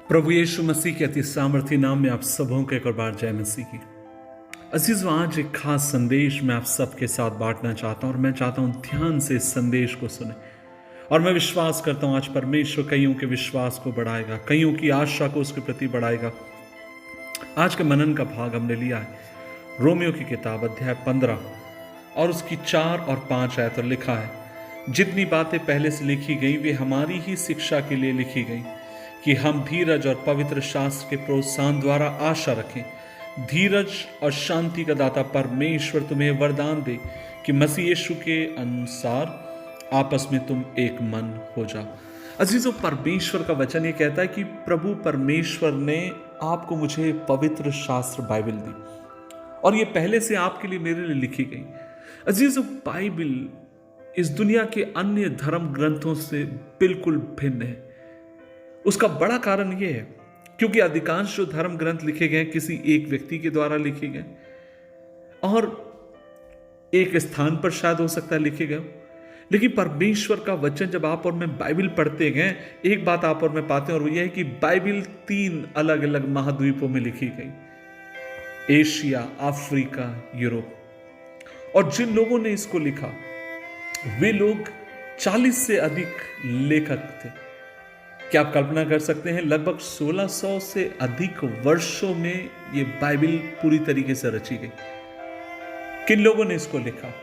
प्रभु यीशु मसीह के अति सामर्थी नाम में आप सबों को एक और बार जय मसीह की। अजीजों, आज एक खास संदेश मैं आप सबके साथ बांटना चाहता हूं और मैं चाहता हूं ध्यान से इस संदेश को सुने। और मैं विश्वास करता हूं आज परमेश्वर कईयों के विश्वास को बढ़ाएगा, कईयों की आशा को उसके प्रति बढ़ाएगा। आज के मनन का भाग हमने लिया है रोमियो की किताब अध्याय 15 और उसकी 4 और 5 आयत। लिखा है, जितनी बातें पहले से लिखी गई वे हमारी ही शिक्षा के लिए लिखी गई कि हम धीरज और पवित्र शास्त्र के प्रोत्साहन द्वारा आशा रखें। धीरज और शांति का दाता परमेश्वर तुम्हें वरदान दे कि मसीह यीशु के अनुसार आपस में तुम एक मन हो जाओ। अजीजों, परमेश्वर का वचन ये कहता है कि प्रभु परमेश्वर ने आपको मुझे पवित्र शास्त्र बाइबल दी और ये पहले से आपके लिए मेरे लिए लिखी गई। अजीजों, बाइबल इस दुनिया के अन्य धर्म ग्रंथों से बिल्कुल भिन्न है। उसका बड़ा कारण यह है क्योंकि अधिकांश जो धर्म ग्रंथ लिखे गए किसी एक व्यक्ति के द्वारा लिखे गए और एक स्थान पर शायद हो सकता है लिखे गए, लेकिन परमेश्वर का वचन जब आप और मैं बाइबल पढ़ते गए, एक बात आप और मैं पाते हैं और वो यह है कि बाइबल 3 अलग अलग महाद्वीपों में लिखी गई, एशिया, अफ्रीका, यूरोप। और जिन लोगों ने इसको लिखा वे लोग 40 से अधिक लेखक थे। क्या आप कल्पना कर सकते हैं, लगभग 1600 से अधिक वर्षों में यह बाइबल पूरी तरीके से रची गई। किन लोगों ने इसको लिखा?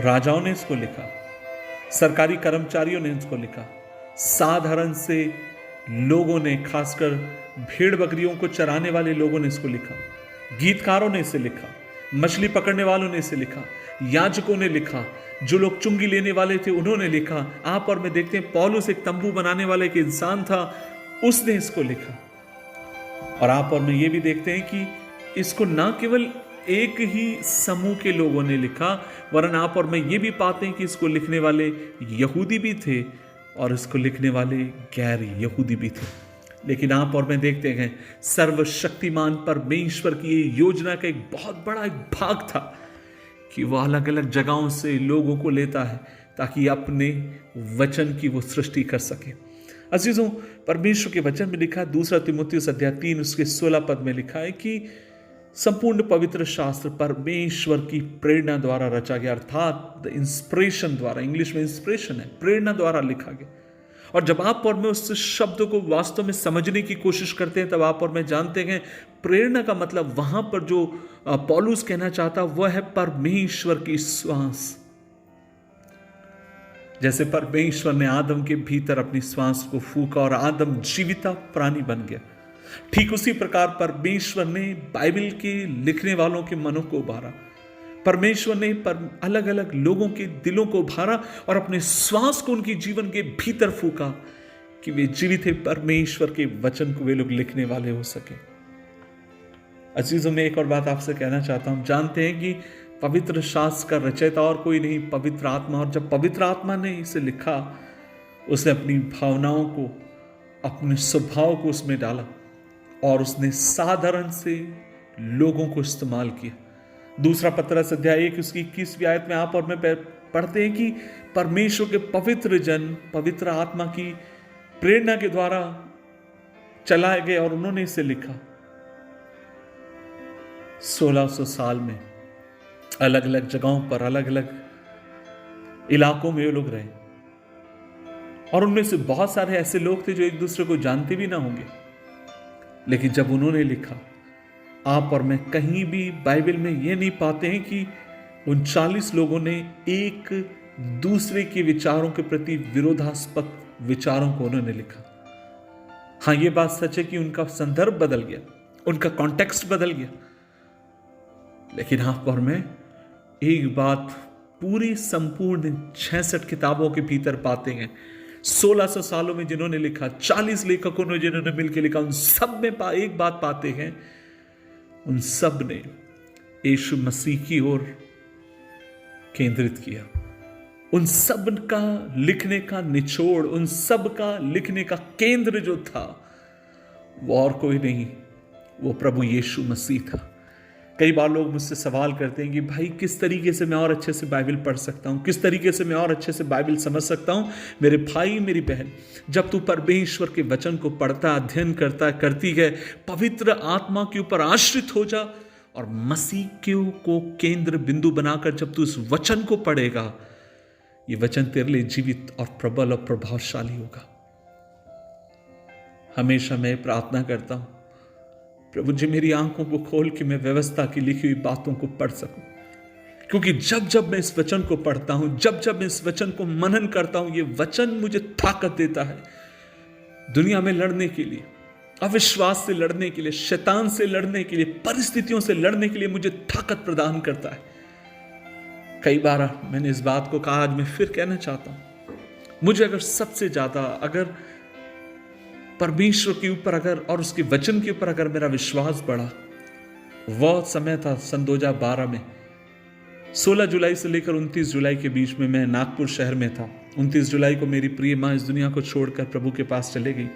राजाओं ने इसको लिखा, सरकारी कर्मचारियों ने इसको लिखा, साधारण से लोगों ने, खासकर भेड़ बकरियों को चराने वाले लोगों ने इसको लिखा, गीतकारों ने इसे लिखा, मछली पकड़ने वालों ने इसे लिखा, याजकों ने लिखा, जो लोग चुंगी लेने वाले थे उन्होंने लिखा। आप और मैं देखते हैं पौलुस एक तंबू बनाने वाला एक इंसान था, उसने इसको लिखा। और आप और मैं ये भी देखते हैं कि इसको ना केवल एक ही समूह के लोगों ने लिखा, वरन आप और मैं ये भी पाते हैं कि इसको लिखने वाले यहूदी भी थे और इसको लिखने वाले गैर यहूदी भी थे। लेकिन आप और मैं देखते हैं सर्वशक्तिमान परमेश्वर की ये योजना का एक बहुत बड़ा एक भाग था कि वह अलग अलग जगहों से लोगों को लेता है ताकि अपने वचन की वो सृष्टि कर सके। अजीजों, परमेश्वर के वचन में लिखा है, 2 तीमुथियुस अध्याय 3 उसके 16 पद में लिखा है कि संपूर्ण पवित्र शास्त्र परमेश्वर की प्रेरणा द्वारा रचा गया, अर्थात द इंस्पिरेशन द्वारा, इंग्लिश में इंस्पिरेशन है, प्रेरणा द्वारा लिखा गया। और जब आप और मैं उस शब्द को वास्तव में समझने की कोशिश करते हैं तब आप और मैं जानते हैं प्रेरणा का मतलब वहां पर जो पौलुस कहना चाहता वह है परमेश्वर की श्वास। जैसे परमेश्वर ने आदम के भीतर अपनी श्वास को फूका और आदम जीविता प्राणी बन गया, ठीक उसी प्रकार परमेश्वर ने बाइबल के लिखने वालों के मनों को उभारा। परमेश्वर ने अलग अलग लोगों के दिलों को उभारा और अपने श्वास को उनके जीवन के भीतर फूका कि वे जीवित है, परमेश्वर के वचन को वे लोग लिखने वाले हो सके। अजीजों, मैं एक और बात आपसे कहना चाहता हूं। जानते हैं कि पवित्र शास्त्र का रचयिता और कोई नहीं, पवित्र आत्मा। और जब पवित्र आत्मा ने इसे लिखा, उसने अपनी भावनाओं को, अपने स्वभाव को उसमें डाला और उसने साधारण से लोगों को इस्तेमाल किया। 2 पतरस अध्याय 1 उसकी 21वीं आयत में आप और मैं पढ़ते हैं कि परमेश्वर के पवित्र जन पवित्र आत्मा की प्रेरणा के द्वारा चलाए गए और उन्होंने इसे लिखा। 1600 साल में अलग अलग जगहों पर, अलग अलग इलाकों में वो लोग रहे और उनमें से बहुत सारे ऐसे लोग थे जो एक दूसरे को जानते भी ना होंगे, लेकिन जब उन्होंने लिखा, आप और मैं कहीं भी बाइबल में यह नहीं पाते हैं कि उन 40 लोगों ने एक दूसरे के विचारों के प्रति विरोधास्पद विचारों को उन्होंने लिखा। हां, यह बात सच है कि उनका संदर्भ बदल गया, उनका कॉन्टेक्स्ट बदल गया, लेकिन आप और मैं एक बात पूरी संपूर्ण 66 किताबों के भीतर पाते हैं। 1600 सालों में जिन्होंने लिखा, 40 लेखकों ने जिन्होंने मिलकर लिखा, उन सब में एक बात पाते हैं, उन सब ने यीशु मसीह की ओर केंद्रित किया। उन सब का लिखने का निचोड़, उन सब का लिखने का केंद्र जो था वो और कोई नहीं, वो प्रभु यीशु मसीह था। कई बार लोग मुझसे सवाल करते हैं कि भाई किस तरीके से मैं और अच्छे से बाइबल पढ़ सकता हूँ, किस तरीके से मैं और अच्छे से बाइबल समझ सकता हूँ। मेरे भाई मेरी बहन, जब तू परमेश्वर के वचन को पढ़ता, अध्ययन करता, करती है, पवित्र आत्मा के ऊपर आश्रित हो जा और मसीह को केंद्र बिंदु बनाकर जब तू इस वचन को पढ़ेगा, ये वचन तेरे लिए जीवित और प्रबल और प्रभावशाली होगा। हमेशा मैं प्रार्थना करता हूं, प्रभु जी मेरी आंखों को खोल के मैं व्यवस्था की लिखी हुई बातों को पढ़ सकूं, क्योंकि जब जब मैं इस वचन को पढ़ता हूं, जब जब मैं इस वचन को मनन करता हूं, ये वचन मुझे ताकत देता है दुनिया में लड़ने के लिए, अविश्वास से लड़ने के लिए, शैतान से लड़ने के लिए, परिस्थितियों से लड़ने के लिए मुझे ताकत प्रदान करता है। कई बार मैंने इस बात को कहा, आज मैं फिर कहना चाहता हूं, मुझे अगर सबसे ज्यादा अगर परमेश्वर के ऊपर अगर और उसके वचन के ऊपर अगर मेरा विश्वास बढ़ा, वह समय था सन 2012 में 16 जुलाई से लेकर 29 जुलाई के बीच में मैं नागपुर शहर में था। 29 जुलाई को मेरी प्रिय माँ इस दुनिया को छोड़कर प्रभु के पास चले गई।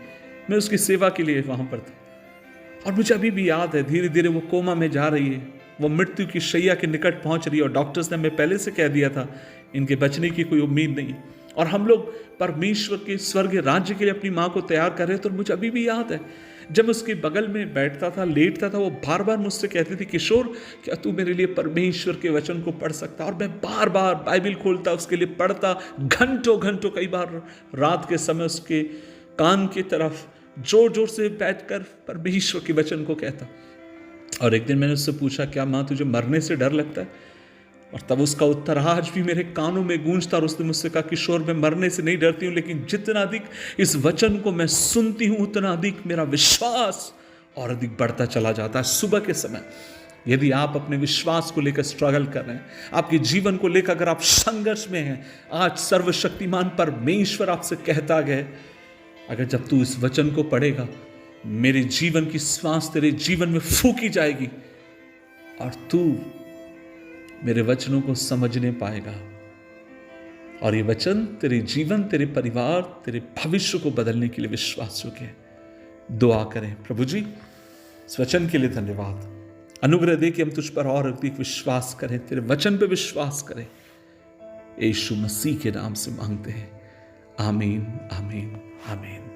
मैं उसकी सेवा के लिए वहां पर था और मुझे अभी भी याद है, धीरे धीरे वो कोमा में जा रही है, वो मृत्यु की शैया के निकट पहुंच रही है और डॉक्टर्स ने हमें पहले से कह दिया था इनके बचने की कोई उम्मीद नहीं। और हम लोग परमेश्वर के स्वर्ग राज्य के लिए अपनी माँ को तैयार कर रहे थे। और मुझे अभी भी याद है, जब उसके बगल में बैठता था, लेटता था, वो बार बार मुझसे कहती थी, किशोर क्या तू मेरे लिए परमेश्वर के वचन को पढ़ सकता? और मैं बार बार बाइबल खोलता, उसके लिए पढ़ता, घंटों घंटों, कई बार रात के समय उसके कान की तरफ जोर जोर से बैठकर परमेश्वर के वचन को कहता। और एक दिन मैंने उससे पूछा, क्या माँ तुझे मरने से डर लगता है? और तब उसका उत्तर आज भी मेरे कानों में गूंजता। और उसने मुझसे कहा, किशोर मैं मरने से नहीं डरती हूं, लेकिन जितना अधिक इस वचन को मैं सुनती हूं, उतना अधिक मेरा विश्वास और अधिक बढ़ता चला जाता है। सुबह के समय यदि आप अपने विश्वास को लेकर स्ट्रगल कर रहे हैं, आपके जीवन को लेकर अगर आप संघर्ष में हैं, आज सर्वशक्तिमान परमेश्वर आपसे कहता है, अगर जब तू इस वचन को पढ़ेगा, मेरे जीवन की श्वास तेरे जीवन में फूकी जाएगी और तू मेरे वचनों को समझने पाएगा। और ये वचन तेरे जीवन, तेरे परिवार, तेरे भविष्य को बदलने के लिए विश्वास योग्य है। दुआ करें, प्रभु जी इस वचन के लिए धन्यवाद, अनुग्रह दे कि हम तुझ पर और अधिक विश्वास करें, तेरे वचन पे विश्वास करें। यीशु मसीह के नाम से मांगते हैं, आमीन, आमीन, आमीन।